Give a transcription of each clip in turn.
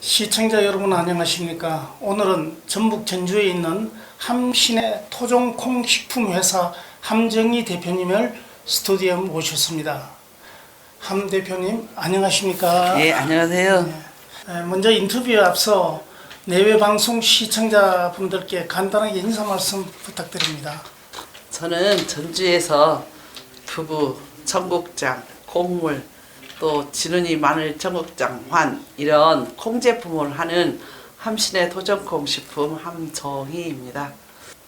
시청자 여러분 안녕하십니까. 오늘은 전북 전주에 있는 함신의 토종콩 식품회사 함정희 대표님을 스튜디오에 모셨습니다. 함 대표님 안녕하십니까. 네, 안녕하세요. 먼저 인터뷰에 앞서 내외방송 시청자분들께 간단하게 인사 말씀 부탁드립니다. 저는 전주에서 두부, 청국장, 콩물, 또 지느니 마늘 청국장, 환 이런 콩 제품을 하는 함신의 토종콩 식품 함정희입니다.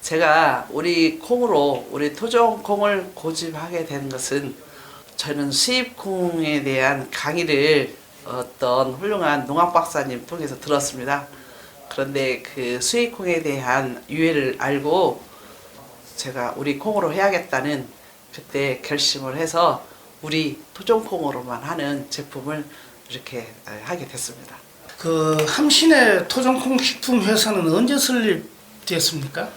제가 우리 콩으로 우리 토종콩을 고집하게 된 것은 저는 수입콩에 대한 강의를 어떤 훌륭한 농학 박사님 통해서 들었습니다. 그런데 그 수입콩에 대한 유해를 알고 제가 우리 콩으로 해야겠다는 그때 결심을 해서 우리 토종콩으로만 하는 제품을 이렇게 하게 됐습니다. 그 함신의 토종콩 식품회사는 언제 설립됐습니까?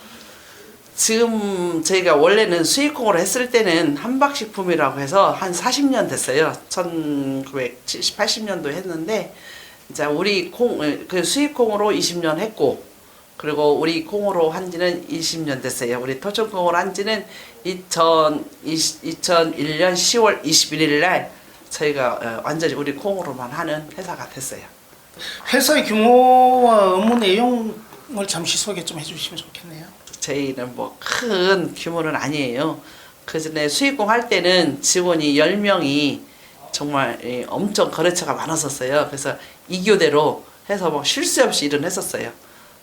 지금 저희가 원래는 수입콩으로 했을 때는 한박식품이라고 해서 한 40년 됐어요. 1970, 80년도 했는데 이제 우리 그 수입콩으로 20년 했고, 그리고 우리 콩으로 한 지는 20년 됐어요. 우리 토종콩으로 한 지는 2001년 10월 21일 날 저희가 완전히 우리 콩으로만 하는 회사가 됐어요. 회사의 규모와 업무 내용을 잠시 소개 좀 해주시면 좋겠네요. 저희는 뭐 큰 규모는 아니에요. 그 전에 수입공 할 때는 직원이 10명이 정말 엄청 거래처가 많았었어요. 그래서 2교대로 해서 뭐 쉴 새 없이 일은 했었어요.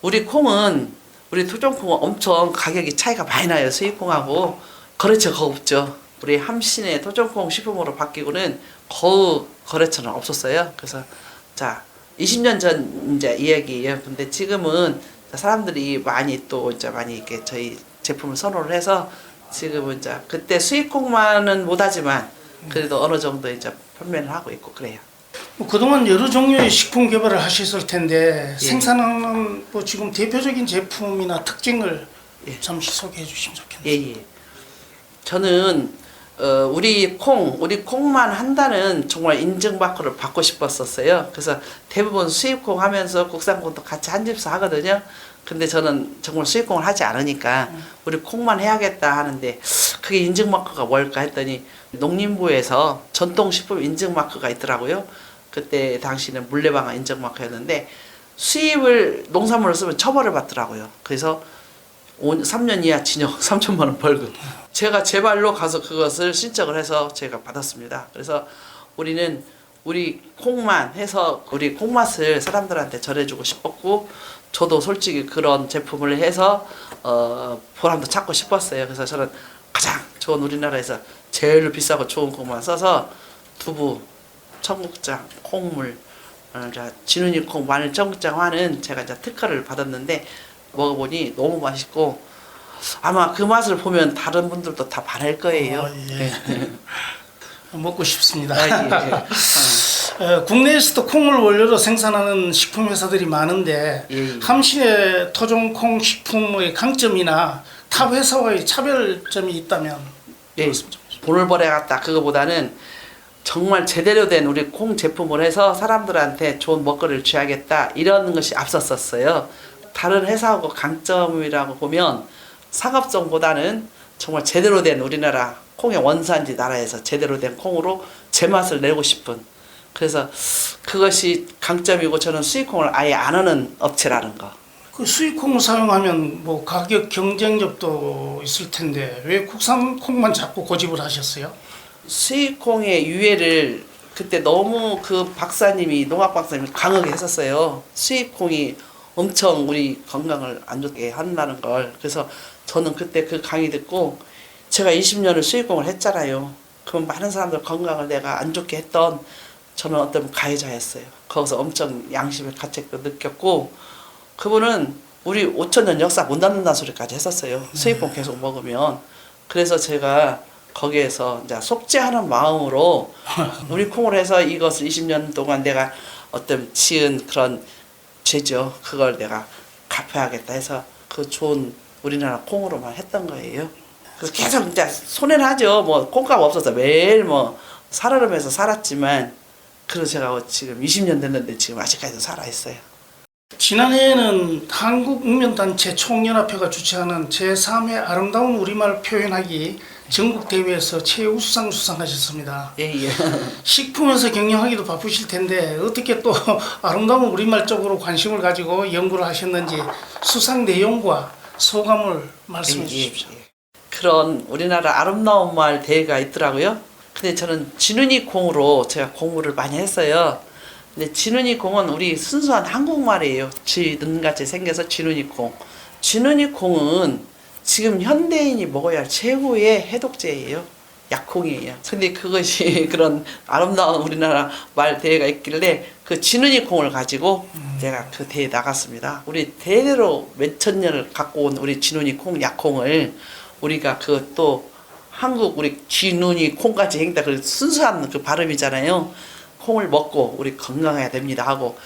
우리 콩은, 우리 토종콩은 엄청 가격이 차이가 많이 나요. 수입콩하고 거래처가 없죠. 우리 함신의 토종콩 식품으로 바뀌고는 거의 거래처는 없었어요. 그래서 자 20년 전 이제 이야기예요. 근데 지금은 사람들이 많이 또 이제 많이 이렇게 저희 제품을 선호를 해서 지금은 이제 그때 수입콩만은 못하지만 그래도 어느 정도 이제 판매를 하고 있고 그래요. 그동안 여러 종류의 식품 개발을 하셨을 텐데 생산하는 뭐 지금 대표적인 제품이나 특징을 잠시 소개해 주시면 좋겠네요. 예. 저는 우리 콩만 한다는 정말 인증 마크를 받고 싶었었어요. 그래서 대부분 수입콩 하면서 국산콩도 같이 한 집서 하거든요. 근데 저는 정말 수입콩을 하지 않으니까 우리 콩만 해야겠다 하는데 그게 인증 마크가 뭘까 했더니 농림부에서 전통식품 인증 마크가 있더라고요. 그때 당시는 물레방아 인증 마크였는데 수입을 농산물을 쓰면 처벌을 받더라고요. 그래서 3년 이하 징역 3천만 원 벌금. 제가 제 발로 가서 그것을 신청을 해서 제가 받았습니다. 그래서 우리는 우리 콩만 해서 우리 콩맛을 사람들한테 전해주고 싶었고, 저도 솔직히 그런 제품을 해서 보람도 찾고 싶었어요. 그래서 저는 가장 좋은 우리나라에서 제일 비싸고 좋은 콩만 써서 두부, 청국장, 콩물, 지느니 콩, 마늘 청국장 화는 제가 이제 특허를 받았는데 먹어보니 너무 맛있고 아마 그 맛을 보면 다른 분들도 다 반할 거예요. 먹고 싶습니다. 예. 국내에서도 콩을 원료로 생산하는 식품 회사들이 많은데 함신의 토종콩 식품의 강점이나 타 회사와의 차별점이 있다면 돈을 벌어야겠다 그거보다는 정말 제대로 된 우리 콩 제품을 해서 사람들한테 좋은 먹거리를 줘야겠다 이런 것이 앞섰었어요. 다른 회사하고 강점이라고 보면 상업성보다는 정말 제대로 된 우리나라 콩의 원산지 나라에서 제대로 된 콩으로 제맛을 내고 싶은, 그래서 그것이 강점이고 저는 수입콩을 아예 안 하는 업체라는 거. 그 수입콩을 사용하면 뭐 가격 경쟁력도 있을 텐데 왜 국산 콩만 자꾸 고집을 하셨어요? 수입콩의 유해를 그때 너무 그 박사님이 농학 박사님이 강하게 했었어요. 수입콩이 엄청 우리 건강을 안 좋게 한다는 걸. 그래서 저는 그때 그 강의 듣고 제가 20년을 수입콩을 했잖아요. 그럼 많은 사람들 건강을 내가 안 좋게 했던 저는 어떤 가해자였어요. 거기서 엄청 양심의 가책도 느꼈고, 그분은 우리 5,000년 역사 못 남는다는 소리까지 했었어요. 수입콩 계속 먹으면. 그래서 제가 거기에서 이제 속죄하는 마음으로 우리 콩으로 해서 이것을 20년 동안 내가 어떤 지은 그런 죄죠. 그걸 내가 갚아야겠다 해서 그 좋은 우리나라 콩으로만 했던 거예요. 그래서 계속 이제 손해는 하죠. 뭐 콩값 없어서 매일 뭐 살얼음에서 살았지만 그래서 제가 지금 20년 됐는데 지금 아직까지도 살아있어요. 지난해에는 한국읍면단체 총연합회가 주최하는 제3회 아름다운 우리말 표현하기 전국대회에서 최우수상 수상하셨습니다. 예. 식품에서 경영하기도 바쁘실 텐데 어떻게 또 아름다운 우리말 쪽으로 관심을 가지고 연구를 하셨는지 수상 내용과 소감을 말씀해 주십시오. 그런 우리나라 아름다운 말 대회가 있더라고요. 근데 저는 진은이 콩으로 제가 공부를 많이 했어요. 근데 진은이 콩은 우리 순수한 한국말이에요. 쥐는같이 생겨서 진은이 콩. 진은이 콩은 지금 현대인이 먹어야 할 최고의 해독제예요. 약콩이에요. 근데 그것이 그런 아름다운 우리나라 말 대회가 있길래 그 진은이 콩을 가지고 제가 그 대회에 나갔습니다. 우리 대대로 몇천 년을 갖고 온 우리 진은이 콩, 약콩을 우리가 그 또 한국 우리 진은이 콩까지 행다 그 순수한 그 발음이잖아요. 콩을 먹고 우리 건강해야 됩니다 하고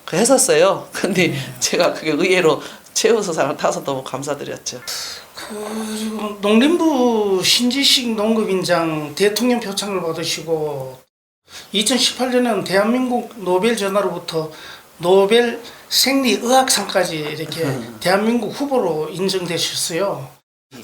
그 했었어요. 근데 제가 그게 의외로 최우수상을 타서 너무 감사드렸죠. 그리고 농림부 신지식 농업인장 대통령 표창을 받으시고 2018년에는 대한민국 노벨 전화로부터 노벨 생리의학상까지 이렇게 대한민국 후보로 인정되셨어요.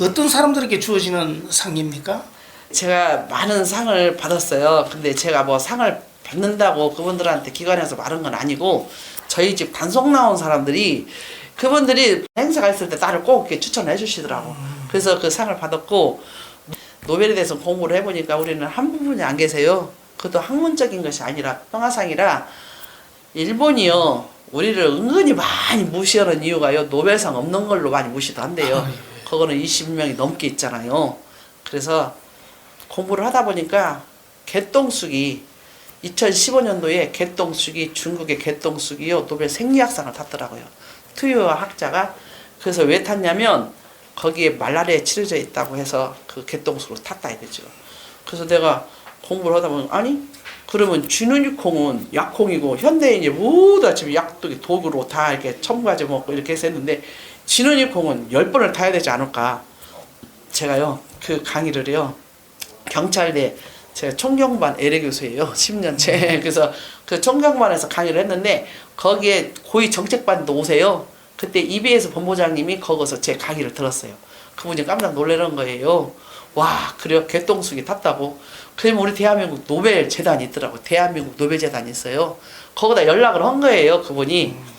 어떤 사람들에게 주어지는 상입니까? 제가 많은 상을 받았어요. 근데 제가 뭐 상을 받는다고 그분들한테 기관에서 말한 건 아니고 저희 집 단속 나온 사람들이 그분들이 행사가 있을 때 나를 꼭 이렇게 추천을 해주시더라고. 그래서 그 상을 받았고 노벨에 대해서 공부를 해보니까 우리는 한 부분이 안 계세요. 그것도 학문적인 것이 아니라 평화상이라 일본이요 우리를 은근히 많이 무시하는 이유가요 노벨상 없는 걸로 많이 무시도 한대요. 그거는 20명이 넘게 있잖아요. 그래서 공부를 하다 보니까 개똥쑥이 2015년도에 개똥쑥이 중국의 개똥쑥이요 노벨 생리학상을 탔더라고요. 투유화 학자가. 그래서 왜 탔냐면 거기에 말라리아에 치료제 있다고 해서 그 개똥쑥으로 탔다 이거죠. 그래서 내가 공부를 하다 보면 아니 그러면 쥐누니콩은 약콩이고 현대인이 모두 지금 약독이 독으로 다 이렇게 첨가제 먹고 이렇게 해서 했는데 쥐누니콩은 10번을 타야 되지 않을까. 제가요 그 강의를요 경찰대 제가 총경반 애래 교수예요. 10년째. 그래서 그 총경반에서 강의를 했는데 거기에 고위 정책반도 오세요. 그때 EBS 본부장님이 거기서 제 강의를 들었어요. 그분이 깜짝 놀라는 거예요. 와, 그래요? 개똥쑥이 탔다고? 그러면 우리 대한민국 노벨 재단이 있더라고. 대한민국 노벨 재단이 있어요. 거기다 연락을 한 거예요. 그분이.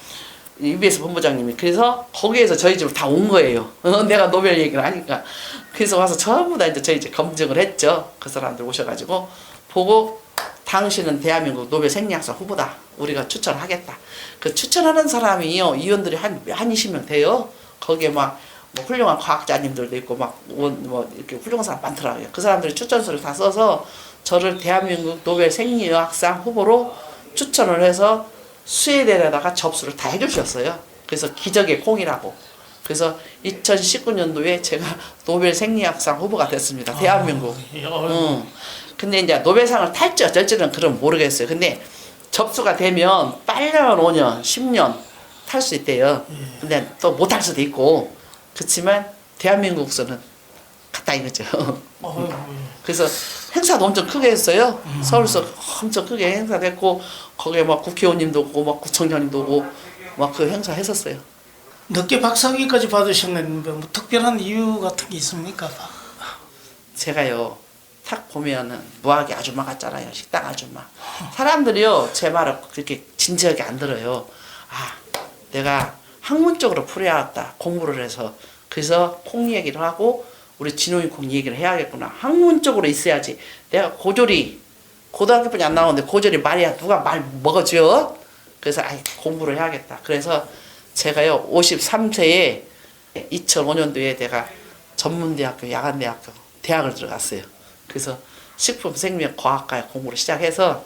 EBS 본부장님이. 그래서 거기에서 저희 집을 다 온 거예요. 내가 노벨 얘기를 하니까. 그래서 와서 전부 다 이제 저희 집 검증을 했죠. 그 사람들 오셔가지고 보고 당신은 대한민국 노벨 생리학상 후보다. 우리가 추천을 하겠다. 그 추천하는 사람이요. 위원들이 한 20명 돼요. 거기에 막 뭐 훌륭한 과학자님들도 있고 막 뭐 이렇게 훌륭한 사람 많더라고요. 그 사람들이 추천서를 다 써서 저를 대한민국 노벨 생리의학상 후보로 추천을 해서 스웨덴에다가 접수를 다 해주셨어요. 그래서 기적의 콩이라고. 그래서 2019년도에 제가 노벨 생리학상 후보가 됐습니다. 대한민국. 근데 이제 노벨상을 탈지 어쩔지는 그럼 모르겠어요. 근데 접수가 되면 8년, 5년, 10년 탈 수 있대요. 근데 또 못 탈 수도 있고. 그렇지만 대한민국서는 갔다 이거죠. 그래서 행사도 엄청 크게 했어요. 서울서 엄청 크게 행사됐고 거기에 막 국회의원님도 오고 막 구청장님도 오고 막 그 행사 했었어요. 늦게 박사학위까지 받으셨는데 뭐 특별한 이유 같은 게 있습니까? 제가요 탁 보면은 무학의 아줌마 같잖아요. 식당 아줌마. 사람들이요 제 말을 그렇게 진지하게 안 들어요. 아 내가 학문적으로 풀어야겠다. 공부를 해서. 그래서 콩 얘기를 하고 우리 진호이 콩 얘기를 해야겠구나. 학문적으로 있어야지. 내가 고졸이 고등학교뿐이 안 나오는데 고졸이 말이야 누가 말 먹어줘? 그래서 공부를 해야겠다. 그래서 제가요 53세에 2005년도에 내가 전문대학교 야간대학교 대학을 들어갔어요. 그래서 식품생명과학과에 공부를 시작해서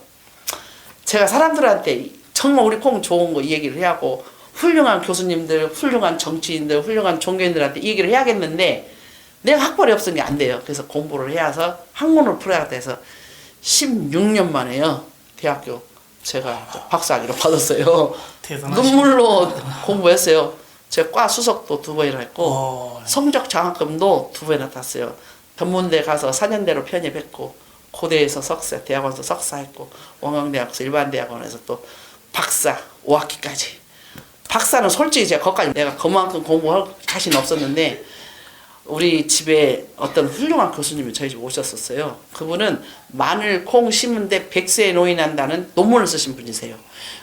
제가 사람들한테 정말 우리 콩 좋은 거 이 얘기를 해야 하고 훌륭한 교수님들, 훌륭한 정치인들, 훌륭한 종교인들한테 이 얘기를 해야겠는데 내가 학벌이 없으니 안 돼요. 그래서 공부를 해서 학문을 풀어야겠다 해서 16년 만에요. 대학교 제가 박사학위를 받았어요. 눈물로 공부했어요. 제가 과 수석도 2번이나 했고 성적 장학금도 2번이나 땄어요. 전문대 가서 4년대로 편입했고 고대에서 석사, 대학원에서 석사했고 원광대학에서 일반대학원에서 또 박사 5학기까지. 박사는 솔직히 제가 거기까지 내가 그만큼 공부할 자신 없었는데 우리 집에 어떤 훌륭한 교수님이 저희 집 오셨었어요. 그분은 마늘, 콩 심은데 100세에 노인한다는 논문을 쓰신 분이세요.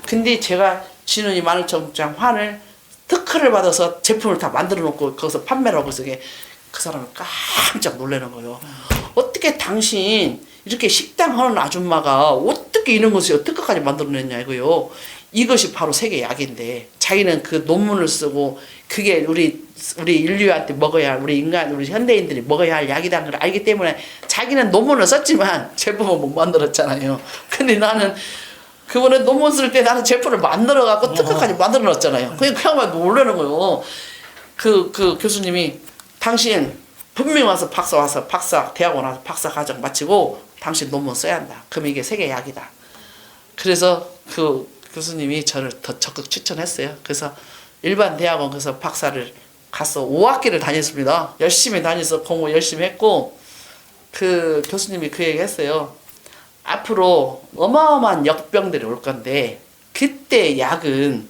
근데 제가 진훈이 마늘청장 환을 특허를 받아서 제품을 다 만들어 놓고 거기서 판매를 하고 있어. 그 사람을 깜짝 놀라는 거예요. 어떻게 당신 이렇게 식당 하는 아줌마가 어떻게 이런 것을 특허까지 만들어냈냐 이거요. 이것이 바로 세계 약인데 자기는 그 논문을 쓰고 그게 우리 인류한테 먹어야 할 우리 현대인들이 먹어야 할 약이라는 걸 알기 때문에 자기는 논문을 썼지만 제품은 못 만들었잖아요. 근데 나는 그분은 논문 쓸 때 나는 제품을 만들어 갖고 특허까지 만들어 놨잖아요. 그냥 양반 놀라는 거예요. 그 교수님이 당신 분명히 와서 박사 대학원 와서 박사 과정 마치고 당신 논문 써야 한다. 그럼 이게 세계 약이다. 그래서 그 교수님이 저를 더 적극 추천했어요. 그래서 일반 대학원 가서 박사를 가서 5학기를 다녔습니다. 열심히 다녀서 공부 열심히 했고 그 교수님이 그 얘기 했어요. 앞으로 어마어마한 역병들이 올 건데 그때 약은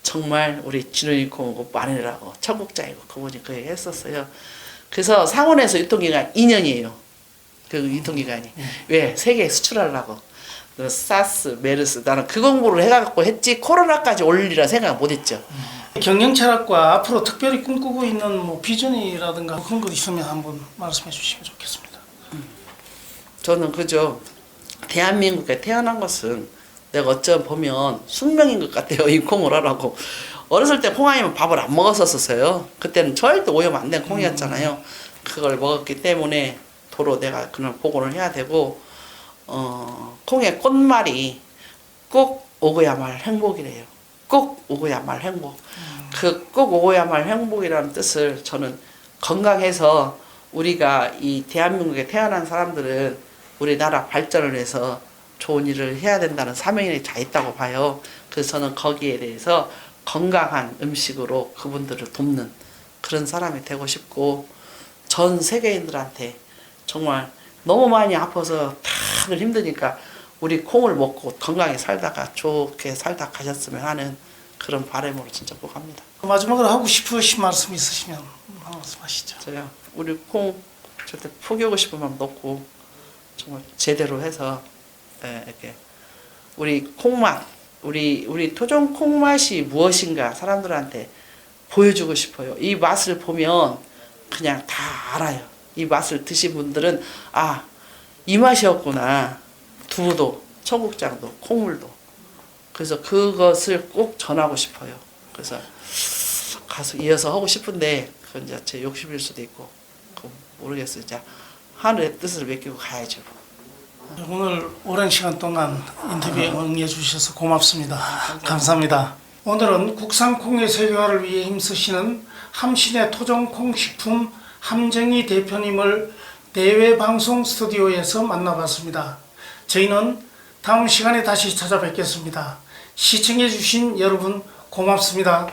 정말 우리 진훈이 콩이고 마늘이라고 청국장이고 그분이 그 얘기 했었어요. 그래서 상온에서 유통기간 2년이에요. 그 유통기간이. 왜? 세계에 수출하려고. 사스, 메르스 나는 그 공부를 해갖고 했지 코로나까지 올리리라 생각 못했죠. 경영철학과 앞으로 특별히 꿈꾸고 있는 뭐 비전이라든가 그런 것 있으면 한번 말씀해 주시면 좋겠습니다. 저는 그죠. 대한민국에 태어난 것은 내가 어쩌면 보면 숙명인 것 같아요. 이 콩을 하라고. 어렸을 때 콩 아니면 밥을 안 먹었었어요. 그때는 절대 오염 안 된 콩이었잖아요. 그걸 먹었기 때문에 도로 내가 그런 보고를 해야 되고 콩의 꽃말이 꼭 오고야말 행복이래요. 꼭 오고야말 행복. 그 꼭 오고야말 행복이라는 뜻을 저는 건강해서 우리가 이 대한민국에 태어난 사람들은 우리나라 발전을 위해서 좋은 일을 해야 된다는 사명이 다 있다고 봐요. 그래서 저는 거기에 대해서 건강한 음식으로 그분들을 돕는 그런 사람이 되고 싶고 전 세계인들한테 정말 너무 많이 아파서 다들 힘드니까 우리 콩을 먹고 건강히 살다가 좋게 살다 가셨으면 하는 그런 바람으로 진짜 꼭 합니다. 마지막으로 하고 싶으신 말씀 있으시면 한 말씀 하시죠. 저요. 우리 콩 절대 포기하고 싶은 마음도 없고 정말 제대로 해서 이렇게 우리 콩맛 우리 토종 콩맛이 무엇인가 사람들한테 보여주고 싶어요. 이 맛을 보면 그냥 다 알아요. 이 맛을 드신 분들은 아, 이 맛이었구나. 두부도 청국장도 콩물도. 그래서 그것을 꼭 전하고 싶어요. 그래서 가서 이어서 하고 싶은데 그건 이제 제 욕심일 수도 있고 모르겠어요. 이제 하늘의 뜻을 맡기고 가야죠. 오늘 오랜 시간 동안 인터뷰에 응해 주셔서 고맙습니다. 감사합니다. 오늘은 국산 콩의 세계화를 위해 힘쓰시는 함신의 토종콩식품 함정희 대표님을 내외 방송 스튜디오에서 만나봤습니다. 저희는 다음 시간에 다시 찾아뵙겠습니다. 시청해 주신 여러분 고맙습니다.